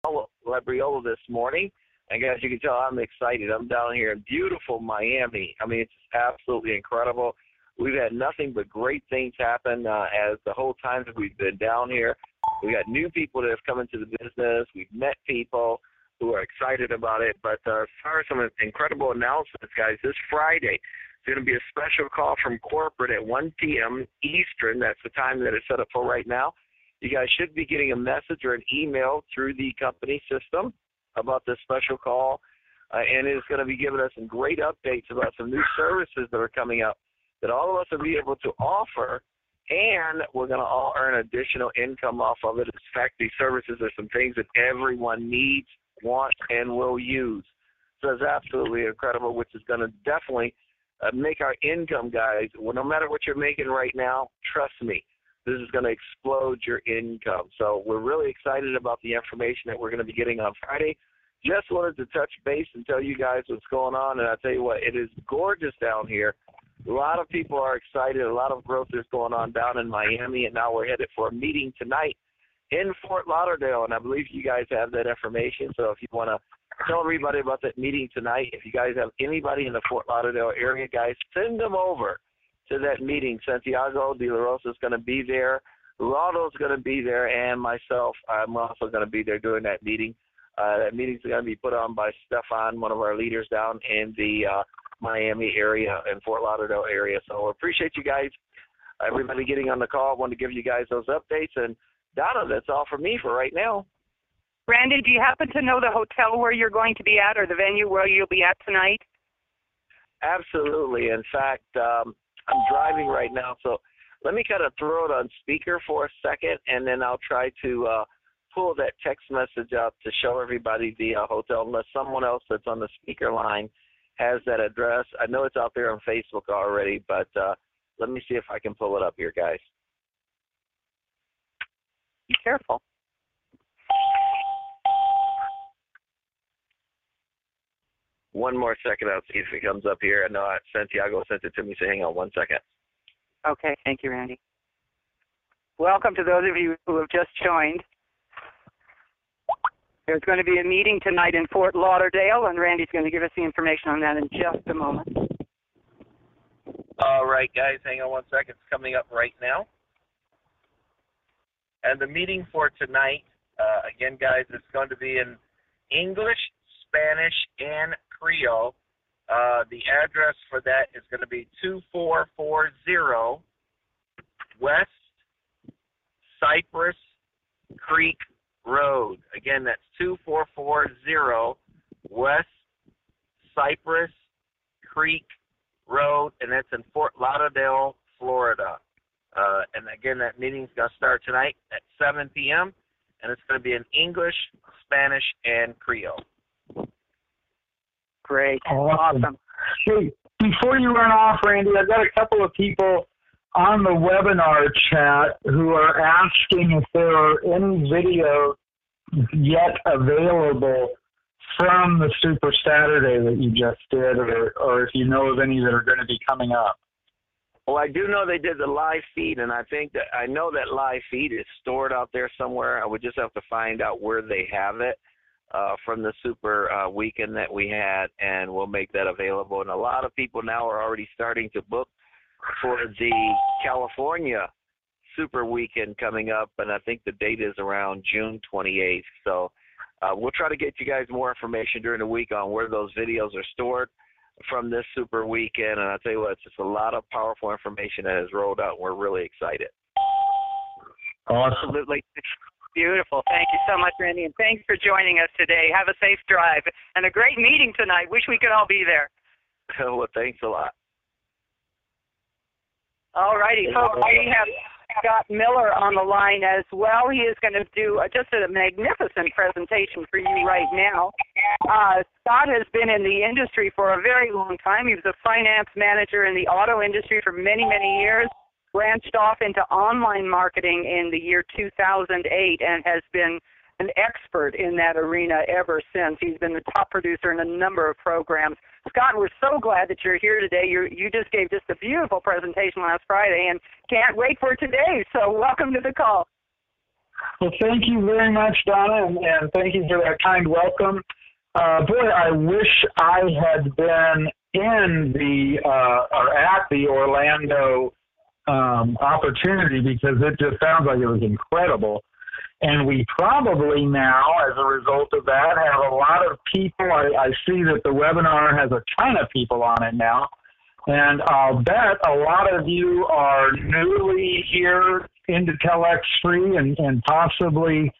Labriola this morning. And guys, you can tell I'm excited. I'm down here in beautiful Miami. I mean, it's absolutely incredible. We've had nothing but great things happen as the whole time that we've been down here. We got new people that have come into the business. We've met people who are excited about it. But as far as some incredible announcements, guys, this Friday, it's going to be a special call from corporate at 1 p.m. Eastern. That's the time that it's set up for right now. You guys should be getting a message or an email through the company system about this special call. And it's going to be giving us some great updates about some new services that are coming up that all of us will be able to offer, and we're going to all earn additional income off of it. In fact, these services are some things that everyone needs, wants, and will use. So it's absolutely incredible, which is going to definitely make our income, guys. Well, no matter what you're making right now, trust me, this is going to explode your income. So we're really excited about the information that we're going to be getting on Friday. Just wanted to touch base and tell you guys what's going on, and I'll tell you what, it is gorgeous down here. A lot of people are excited. A lot of growth is going on down in Miami, and now we're headed for a meeting tonight in Fort Lauderdale, and I believe you guys have that information. So if you want to tell everybody about that meeting tonight, if you guys have anybody in the Fort Lauderdale area, guys, send them over to that meeting. Santiago de la Rosa is going to be there. Geraldo's going to be there, and myself, I'm also going to be there during that meeting. That meeting's going to be put on by Stefan, one of our leaders down in the Miami area and Fort Lauderdale area. So I appreciate you guys, everybody getting on the call. I wanted to give you guys those updates. And, Donna, that's all for me for right now. Randy, do you happen to know the hotel where you're going to be at or the venue where you'll be at tonight? Absolutely. In fact, I'm driving right now, so let me kind of throw it on speaker for a second, and then I'll try to pull that text message up to show everybody the hotel, unless someone else that's on the speaker line has that address. I know it's out there on Facebook already, but let me see if I can pull it up here, guys. Be careful. One more second, I'll see if it comes up here. I know Santiago sent it to me, so hang on 1 second. Okay, thank you, Randy. Welcome to those of you who have just joined. There's going to be a meeting tonight in Fort Lauderdale, and Randy's going to give us the information on that in just a moment. All right, guys, hang on 1 second. It's coming up right now. And the meeting for tonight, again, guys, it's going to be in English, Spanish, and Creole. The address for that is going to be 2440 West Cypress Creek Road. Again, that's 2440 West Cypress Creek Road, and that's in Fort Lauderdale, Florida. And again, that meeting's going to start tonight at 7 p.m., and it's going to be in English, Spanish, and Creole. Great. Awesome. Hey, before you run off, Randy, I've got a couple of people on the webinar chat who are asking if there are any videos yet available from the Super Saturday that you just did, or if you know of any that are going to be coming up. Well, I do know they did the live feed, and I know that live feed is stored out there somewhere. I would just have to find out where they have it from the Super weekend that we had, and we'll make that available. And a lot of people now are already starting to book for the California Super weekend coming up, and I think the date is around June 28th. So we'll try to get you guys more information during the week on where those videos are stored from this Super weekend. And I'll tell you what, it's just a lot of powerful information that has rolled out, and we're really excited. Awesome. Absolutely. Beautiful. Thank you so much, Randy, and thanks for joining us today. Have a safe drive and a great meeting tonight. Wish we could all be there. Well, thanks a lot. All righty, folks, we have Scott Miller on the line as well. He is going to do just a magnificent presentation for you right now. Scott has been in the industry for a very long time. He was a finance manager in the auto industry for many, many years, branched off into online marketing in the year 2008, and has been an expert in that arena ever since. He's been the top producer in a number of programs. Scott, we're so glad that you're here today. You just gave just a beautiful presentation last Friday and can't wait for today. So welcome to the call. Well, thank you very much, Donna, and thank you for that kind welcome. Boy, I wish I had been in or at the Orlando opportunity, because it just sounds like it was incredible. And we probably now, as a result of that, have a lot of people. I see that the webinar has a ton of people on it now. And I'll bet a lot of you are newly here into TelexFREE and possibly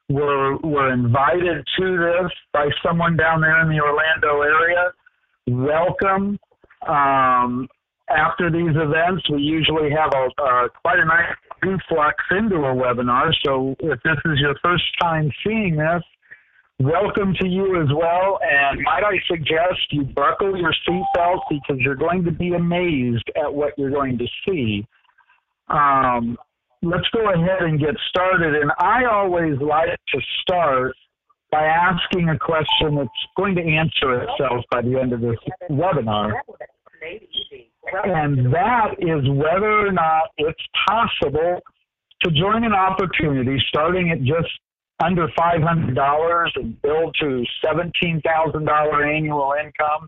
were invited to this by someone down there in the Orlando area. Welcome. After these events, we usually have quite a nice influx into a webinar. So if this is your first time seeing this, welcome to you as well. And might I suggest you buckle your seatbelts, because you're going to be amazed at what you're going to see. Let's go ahead and get started. And I always like to start by asking a question that's going to answer itself by the end of this webinar. And that is whether or not it's possible to join an opportunity starting at just under $500 and build to $17,000 annual income.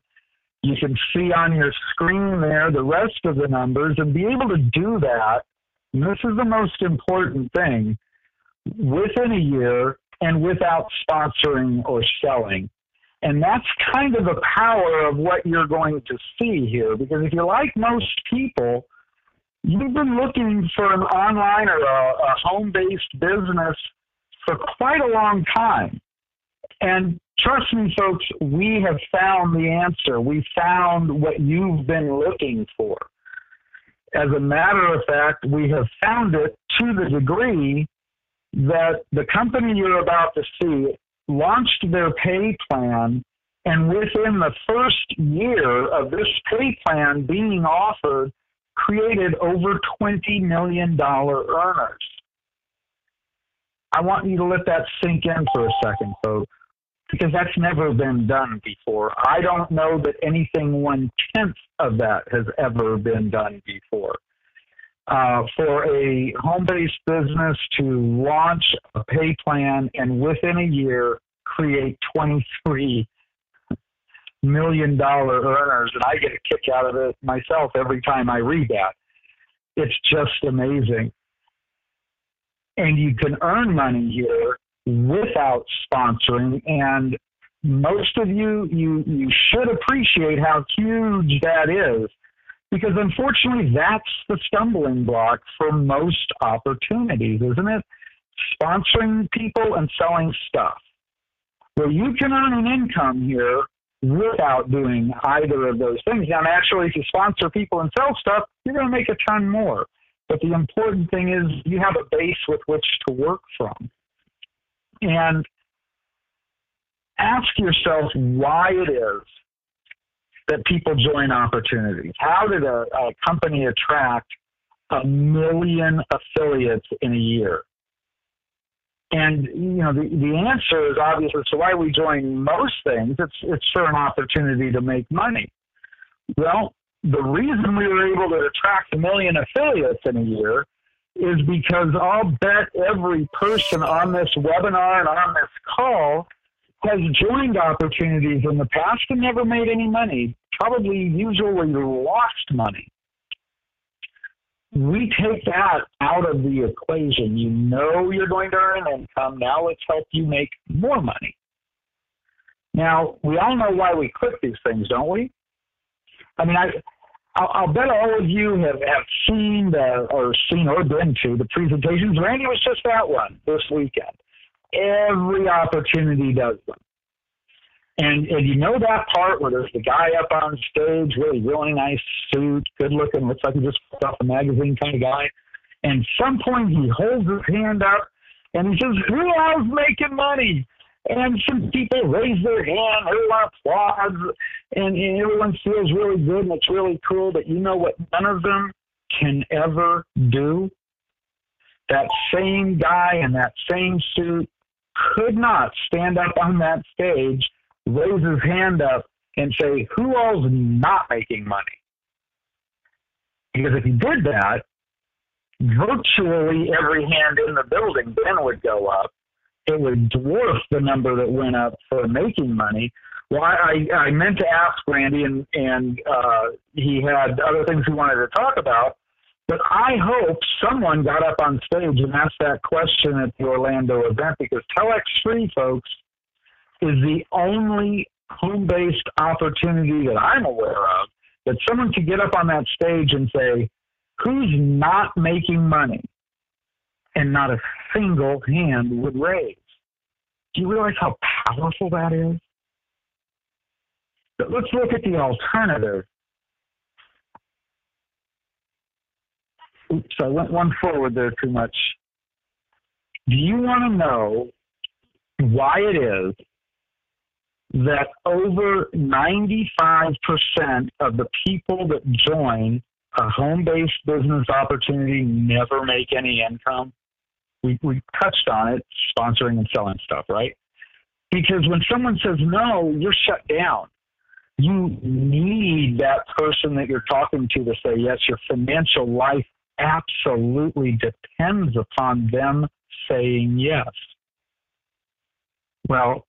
You can see on your screen there the rest of the numbers, and be able to do that, and this is the most important thing, within a year and without sponsoring or selling. And that's kind of the power of what you're going to see here, because if you're like most people, you've been looking for an online or a home-based business for quite a long time. And trust me, folks, we have found the answer. We found what you've been looking for. As a matter of fact, we have found it to the degree that the company you're about to see launched their pay plan, and within the first year of this pay plan being offered, created over $20 million earners. I want you to let that sink in for a second, folks, because that's never been done before. I don't know that anything 1/10 of that has ever been done before. For a home-based business to launch a pay plan and within a year create $23 million earners, and I get a kick out of it myself every time I read that. It's just amazing. And you can earn money here without sponsoring, and most of you should appreciate how huge that is, because unfortunately that's the stumbling block for most opportunities, isn't it? Sponsoring people and selling stuff. Well, you can earn an income here without doing either of those things. Now, naturally, if you sponsor people and sell stuff, you're going to make a ton more. But the important thing is you have a base with which to work from. And ask yourself why it is that people join opportunities. How did a company attract 1 million affiliates in a year? And, you know, the answer is obvious as to why we join most things. It's for an opportunity to make money. Well, the reason we were able to attract 1 million affiliates in a year is because I'll bet every person on this webinar and on this call has joined opportunities in the past and never made any money, probably usually lost money. We take that out of the equation. You know you're going to earn income. Now let's help you make more money. Now, we all know why we click these things, don't we? I mean, I'll bet all of you have seen or been to the presentations. Randy was just at one this weekend. Every opportunity does them. And you know that part where there's the guy up on stage, really nice suit, good looking, looks like he just put off a magazine kind of guy. And at some point he holds his hand up and he says, "Who else making money?" And some people raise their hand, everyone applauds, and everyone feels really good, and it's really cool. But you know what none of them can ever do? That same guy in that same suit could not stand up on that stage, raise his hand up, and say, "Who all's not making money?" Because if he did that, virtually every hand in the building then would go up. It would dwarf the number that went up for making money. Well, I meant to ask Randy, and he had other things he wanted to talk about, but I hope someone got up on stage and asked that question at the Orlando event, because TelexFREE, folks, is the only home-based opportunity that I'm aware of that someone could get up on that stage and say, who's not making money? And not a single hand would raise. Do you realize how powerful that is? But let's look at the alternative. Oops, I went one forward there too much. Do you want to know why it is that over 95% of the people that join a home-based business opportunity never make any income? We touched on it, sponsoring and selling stuff, right? Because when someone says no, you're shut down. You need that person that you're talking to say yes. Your financial life absolutely depends upon them saying yes. Well,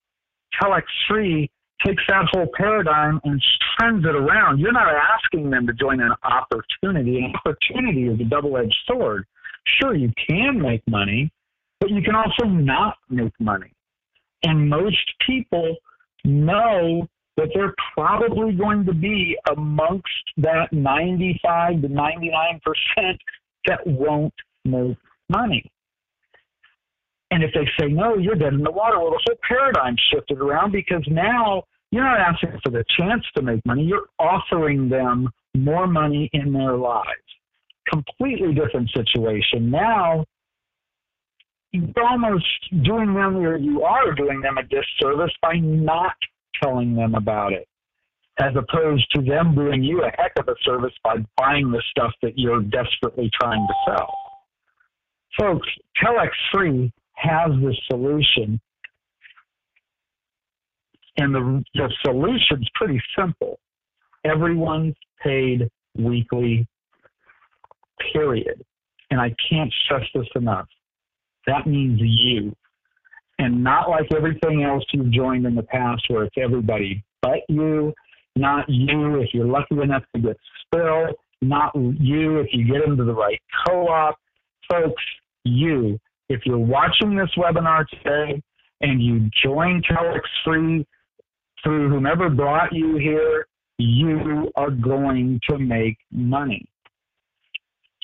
TelexFREE takes that whole paradigm and turns it around. You're not asking them to join an opportunity. An opportunity is a double-edged sword. Sure, you can make money, but you can also not make money. And most people know that they're probably going to be amongst that 95 to 99% that won't make money. And if they say no, you're dead in the water. Well, the whole paradigm shifted around, because now you're not asking for the chance to make money. You're offering them more money in their lives. Completely different situation. Now, you're almost doing them, or you are doing them a disservice by not telling them about it, as opposed to them doing you a heck of a service by buying the stuff that you're desperately trying to sell. Folks, TelexFREE has the solution, and the solution's pretty simple. Everyone's paid weekly, period. And I can't stress this enough. That means you. And not like everything else you've joined in the past where it's everybody but you, not you if you're lucky enough to get spilled, not you if you get into the right co-op. Folks, you. If you're watching this webinar today and you join TelexFREE through whomever brought you here, you are going to make money.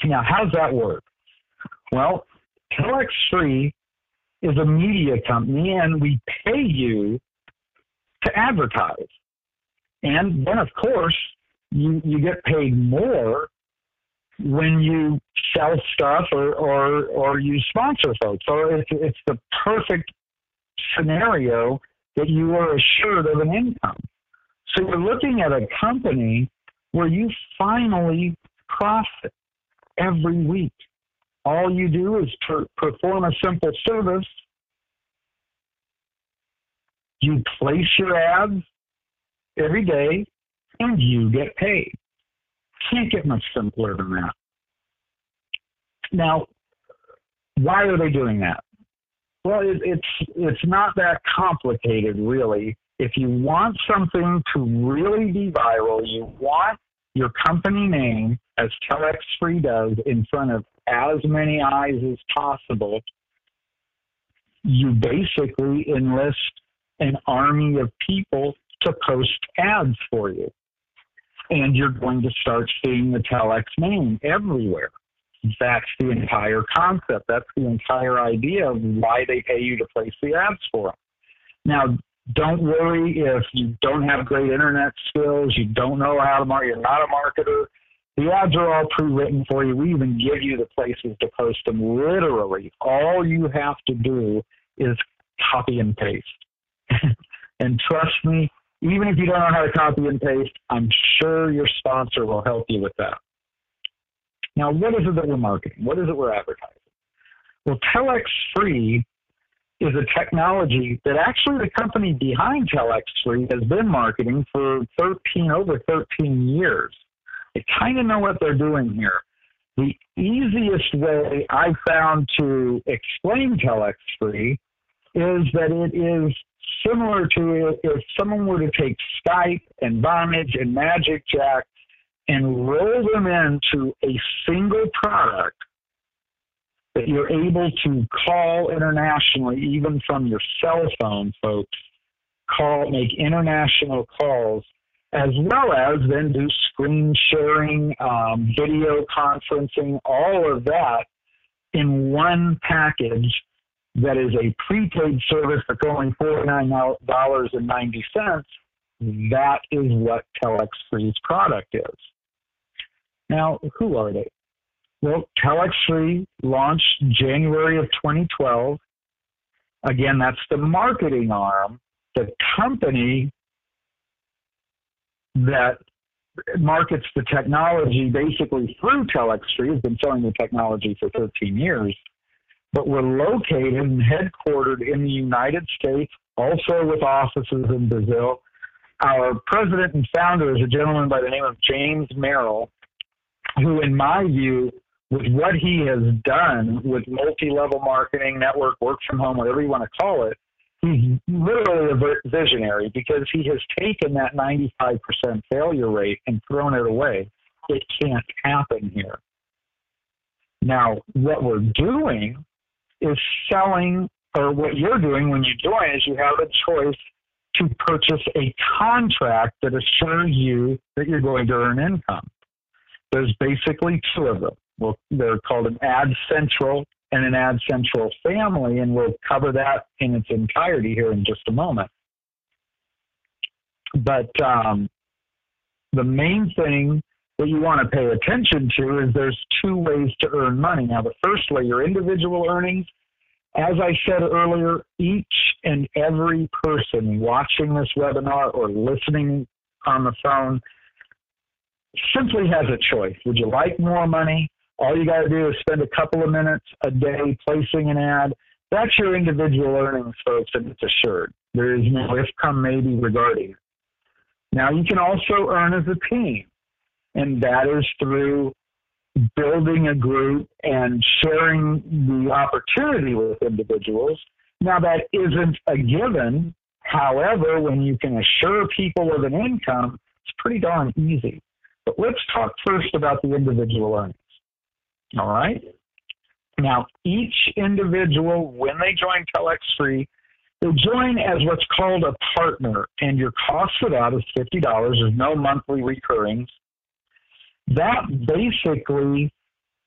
Now, how does that work? Well, TelexFREE is a media company, and we pay you to advertise. And then, of course, you get paid more when you sell stuff or you sponsor folks. So it's the perfect scenario that you are assured of an income. So you're looking at a company where you finally profit every week. All you do is perform a simple service. You place your ads every day, and you get paid. Can't get much simpler than that. Now, why are they doing that? Well, it's not that complicated, really. If you want something to really be viral, you want your company name, as TelexFREE does, in front of as many eyes as possible. You basically enlist an army of people to post ads for you. And you're going to start seeing the Telex name everywhere. That's the entire concept. That's the entire idea of why they pay you to place the ads for them. Now, don't worry if you don't have great internet skills, you don't know how to market, you're not a marketer. The ads are all pre-written for you. We even give you the places to post them. Literally, all you have to do is copy and paste. And trust me, even if you don't know how to copy and paste, I'm sure your sponsor will help you with that. Now, what is it that we're marketing? What is it we're advertising? Well, TelexFREE is a technology that actually the company behind TelexFREE has been marketing for over 13 years. They kind of know what they're doing here. The easiest way I found to explain TelexFREE is that it is similar to if someone were to take Skype and Vonage and Magic Jack and roll them into a single product that you're able to call internationally, even from your cell phone, folks, make international calls, as well as then do screen sharing, video conferencing, all of that in one package that is a prepaid service that's only $49.90. That is what TelexFREE's product is. Now, who are they? Well, TelexFREE launched January of 2012. Again, that's the marketing arm. The company that markets the technology basically through TelexFREE has been selling the technology for 13 years. But we're located and headquartered in the United States, also with offices in Brazil. Our president and founder is a gentleman by the name of James Merrill, who, in my view, with what he has done with multi-level marketing, network, work from home, whatever you want to call it, he's literally a visionary, because he has taken that 95% failure rate and thrown it away. It can't happen here. Now, what we're doing is selling, or what you're doing when you join is you have a choice to purchase a contract that assures you that you're going to earn income. There's basically two of them. Well, they're called an AdCentral and an AdCentral family, and we'll cover that in its entirety here in just a moment. But the main thing that you want to pay attention to is there's two ways to earn money. Now, the first way, your individual earnings, as I said earlier, each and every person watching this webinar or listening on the phone simply has a choice. Would you like more money? All you got to do is spend a couple of minutes a day placing an ad. That's your individual earnings, folks, and it's assured. There is no if, come, maybe regarding it. Now, you can also earn as a team, and that is through building a group and sharing the opportunity with individuals. Now, that isn't a given. However, when you can assure people of an income, it's pretty darn easy. But let's talk first about the individual earnings. All right? Now, each individual, when they join TelexFREE, they join as what's called a partner, and your cost for that is $50. There's no monthly recurrings. That basically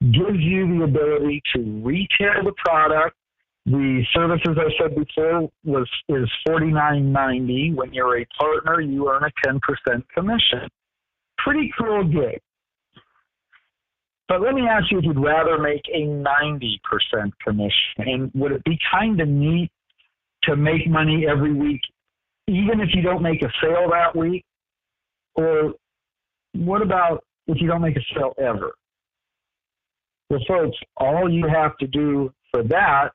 gives you the ability to retail the product. The service, as I said before, is $49.90. When you're a partner, you earn a 10% commission. Pretty cool gig. But let me ask you if you'd rather make a 90% commission. And would it be kind of neat to make money every week, even if you don't make a sale that week? Or what about if you don't make a sale ever? Well, folks, all you have to do for that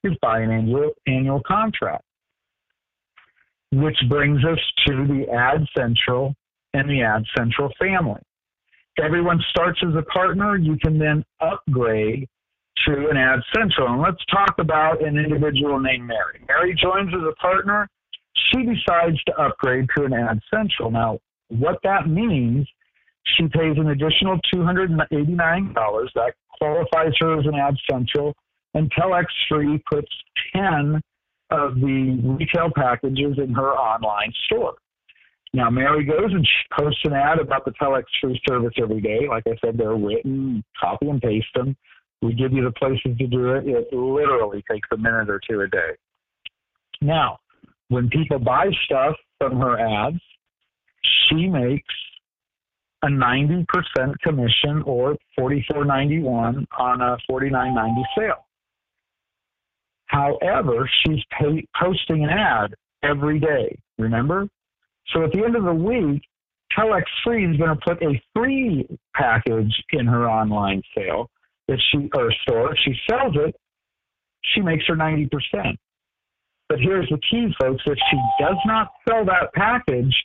is buy an annual contract, which brings us to the AdCentral and the AdCentral family. Everyone starts as a partner. You can then upgrade to an AdCentral. And let's talk about an individual named Mary. Mary joins as a partner. She decides to upgrade to an AdCentral. Now, what that means, she pays an additional $289. That qualifies her as an AdCentral. And TelexFREE puts 10 of the retail packages in her online store. Now, Mary goes and she posts an ad about the TelexFREE service every day. Like I said, they're written, copy and paste them. We give you the places to do it. It literally takes a minute or two a day. Now, when people buy stuff from her ads, she makes a 90% commission, or $44.91 on a $49.90 sale. However, she's posting an ad every day, remember? So at the end of the week, TelexFREE is going to put a free package in her online sale store. If she sells it, she makes her 90%. But here's the key, folks. If she does not sell that package,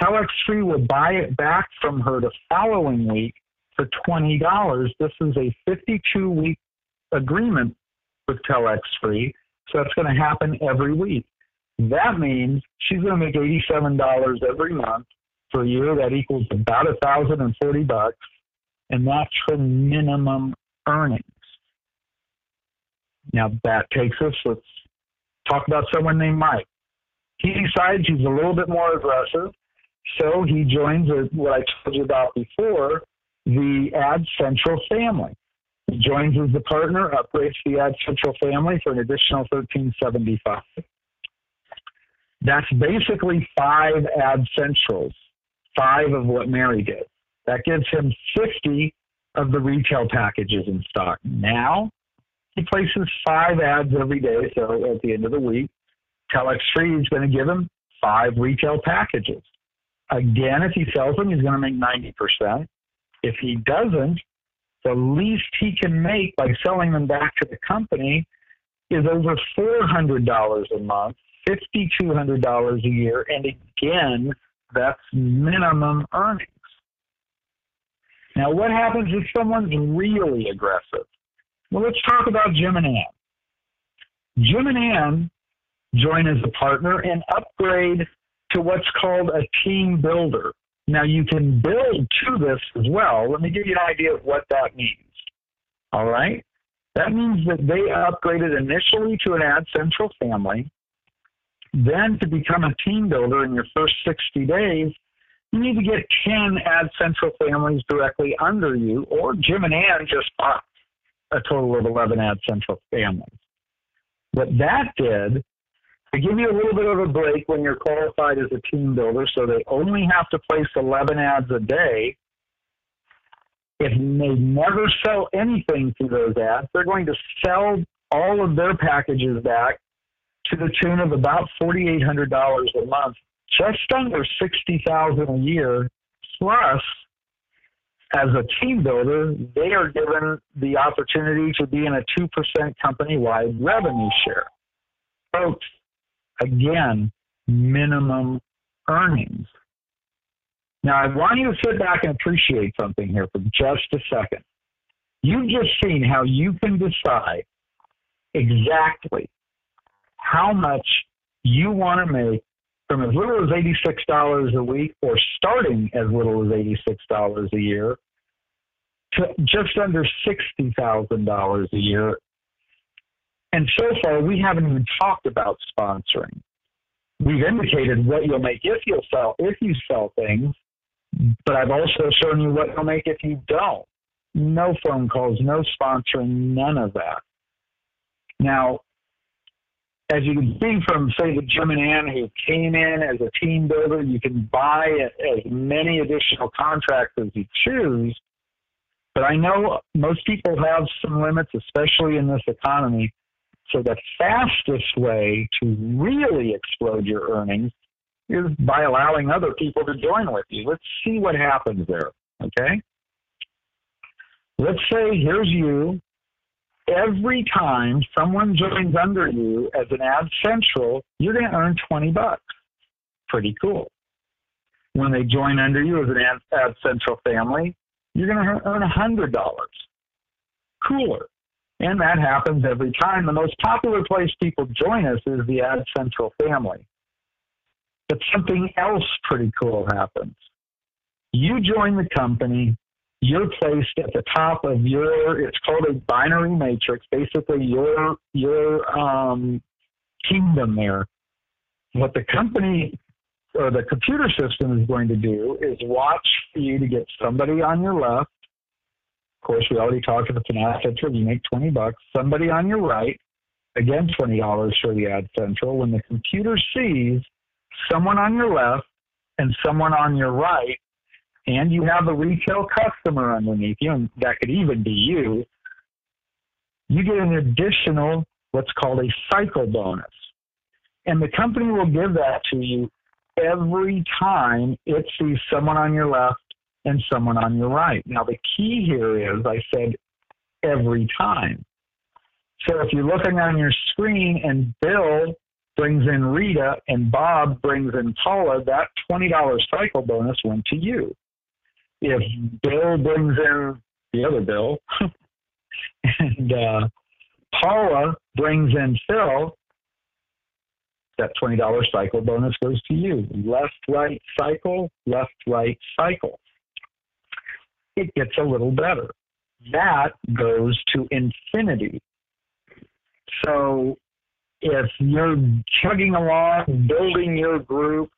TelexFREE will buy it back from her the following week for $20. This is a 52-week agreement with TelexFREE, so that's going to happen every week. That means she's going to make $87 every month for a year. That equals about $1,040, and that's her minimum earnings. Now that takes us, let's talk about someone named Mike. He decides he's a little bit more aggressive, so he joins what I told you about before, the AdCentral family. He joins as the partner, upgrades the AdCentral family for an additional $1,375. That's basically 5 AdCentrals, 5 of what Mary did. That gives him 50 of the retail packages in stock. Now, he places 5 ads every day, so at the end of the week, TelexFREE is going to give him 5 retail packages. Again, if he sells them, he's going to make 90%. If he doesn't, the least he can make by selling them back to the company is over $400 a month, $5,200 a year, and again, that's minimum earnings. Now, what happens if someone's really aggressive? Well, let's talk about Jim and Ann. Jim and Ann join as a partner and upgrade to what's called a team builder. Now, you can build to this as well. Let me give you an idea of what that means. All right? That means that they upgraded initially to an AdCentral family. Then to become a team builder in your first 60 days, you need to get 10 AdCentral families directly under you, or Jim and Ann just bought a total of 11 AdCentral families. What that did, to give you a little bit of a break when you're qualified as a team builder, so they only have to place 11 ads a day. If they never sell anything through those ads, they're going to sell all of their packages back to the tune of about $4,800 a month, just under $60,000 a year. Plus, as a team builder, they are given the opportunity to be in a 2% company-wide revenue share. Folks, again, minimum earnings. Now, I want you to sit back and appreciate something here for just a second. You've just seen how you can decide exactly how much you want to make from as little as $86 a week, or starting as little as $86 a year, to just under $60,000 a year. And so far, we haven't even talked about sponsoring. We've indicated what you'll make if you sell things, but I've also shown you what you'll make if you don't. No phone calls, no sponsoring, none of that. Now, as you can see from, say, the Jim and Ann who came in as a team builder, you can buy as many additional contracts as you choose. But I know most people have some limits, especially in this economy. So the fastest way to really explode your earnings is by allowing other people to join with you. Let's see what happens there, okay? Let's say here's you. Every time someone joins under you as an AdCentral, you're going to earn $20. Pretty cool. When they join under you as an AdCentral family, you're going to earn $100. Cooler. And that happens every time. The most popular place people join us is the AdCentral family. But something else pretty cool happens. You join the company, you're placed at the top of it's called a binary matrix, basically your kingdom there. What the company or the computer system is going to do is watch for you to get somebody on your left. Of course, we already talked about the AdCentral. You make $20. Somebody on your right, again, $20 for the AdCentral. When the computer sees someone on your left and someone on your right, and you have a retail customer underneath you, and that could even be you, you get an additional what's called a cycle bonus. And the company will give that to you every time it sees someone on your left and someone on your right. Now, the key here is, I said, every time. So if you're looking on your screen and Bill brings in Rita and Bob brings in Paula, that $20 cycle bonus went to you. if Bill brings in the other Bill and Paula brings in Phil, that $20 cycle bonus goes to you. Left, right, cycle, left, right, cycle. It gets a little better. That goes to infinity. So if you're chugging along, building your group,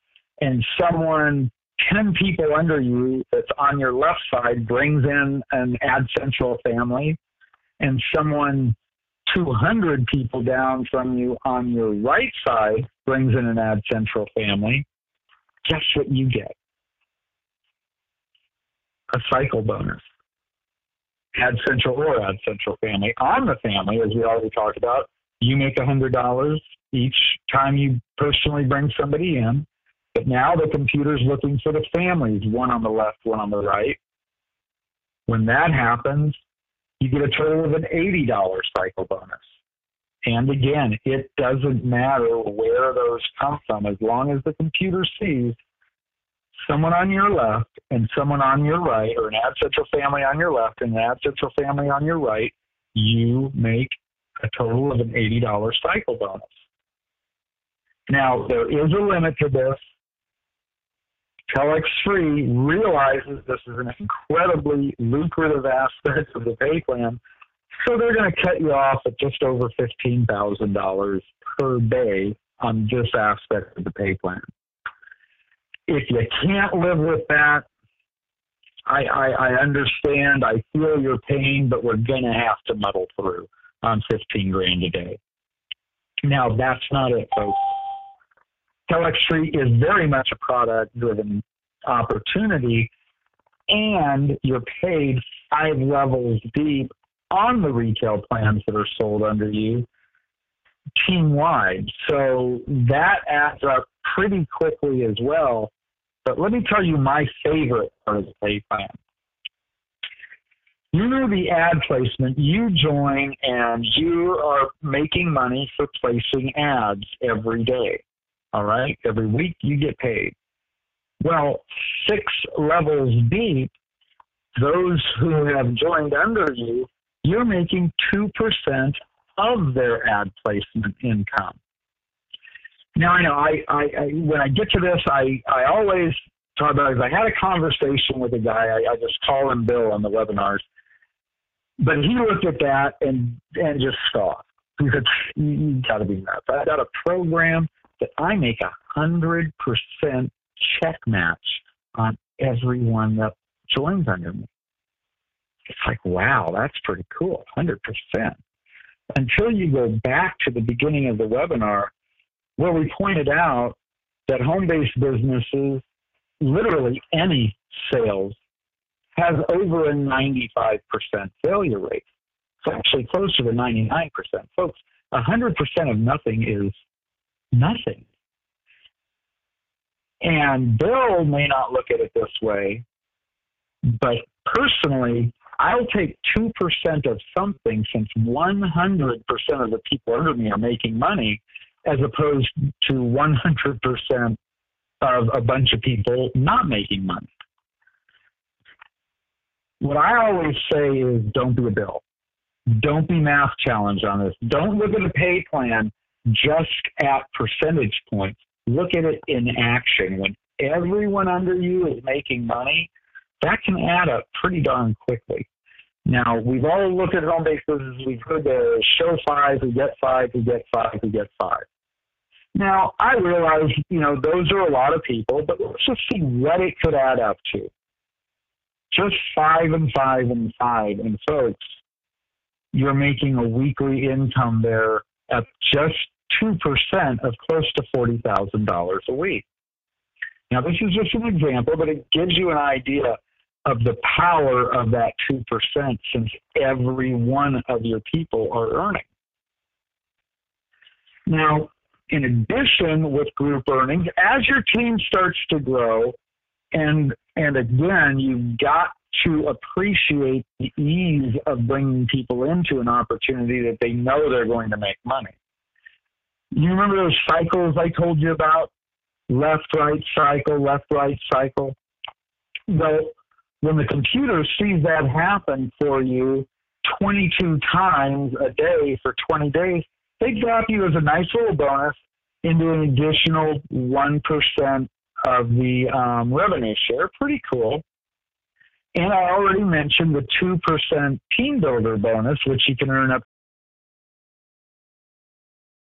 and someone 10 people under you that's on your left side brings in an AdCentral family, and someone 200 people down from you on your right side brings in an AdCentral family, guess what you get? A cycle bonus. AdCentral or AdCentral family. On the family, as we already talked about, you make $100 each time you personally bring somebody in. But now the computer's looking for the families, one on the left, one on the right. When that happens, you get a total of an $80 cycle bonus. And again, it doesn't matter where those come from. As long as the computer sees someone on your left and someone on your right, or an AdCentral family on your left and an AdCentral family on your right, you make a total of an $80 cycle bonus. Now, there is a limit to this. TelexFREE realizes this is an incredibly lucrative aspect of the pay plan, so they're going to cut you off at just over $15,000 per day on this aspect of the pay plan. If you can't live with that, I understand. I feel your pain, but we're going to have to muddle through on $15,000 a day. Now, that's not it, folks. TelexFREE is very much a product-driven opportunity, and you're paid 5 levels deep on the retail plans that are sold under you team-wide. So that adds up pretty quickly as well. But let me tell you my favorite part of the pay plan. You know the ad placement, you join and you are making money for placing ads every day. All right? Every week you get paid. Well, 6 levels deep, those who have joined under you, you're making 2% of their ad placement income. Now, I know I when I get to this, I always talk about it. I had a conversation with a guy. I just call him Bill on the webinars. But he looked at that and just scoffed. He said, you got to be nuts. I got a program that I make 100% check match on everyone that joins under me. It's like, wow, that's pretty cool, 100%. Until you go back to the beginning of the webinar where we pointed out that home-based businesses, literally any sales, has over a 95% failure rate. It's actually closer to 99%. Folks, 100% of nothing is nothing. And Bill may not look at it this way, but personally, I'll take 2% of something since 100% of the people under me are making money, as opposed to 100% of a bunch of people not making money. What I always say is don't be a Bill. Don't be math challenged on this. Don't look at a pay plan just at percentage points. Look at it in action. When everyone under you is making money, that can add up pretty darn quickly. Now, we've all looked at home-based businesses. We've heard the show 5, who get 5, who get 5, who get 5. Now, I realize, those are a lot of people, but let's just see what it could add up to. Just 5 and 5 and 5. And folks, you're making a weekly income there at just 2% of close to $40,000 a week. Now, this is just an example, but it gives you an idea of the power of that 2% since every one of your people are earning. Now, in addition with group earnings, as your team starts to grow, and again, you've got to appreciate the ease of bringing people into an opportunity that they know they're going to make money. You remember those cycles I told you about? Left, right cycle, left, right cycle. Well, when the computer sees that happen for you 22 times a day for 20 days, they drop you as a nice little bonus into an additional 1% of the revenue share. Pretty cool. And I already mentioned the 2% team builder bonus, which you can earn up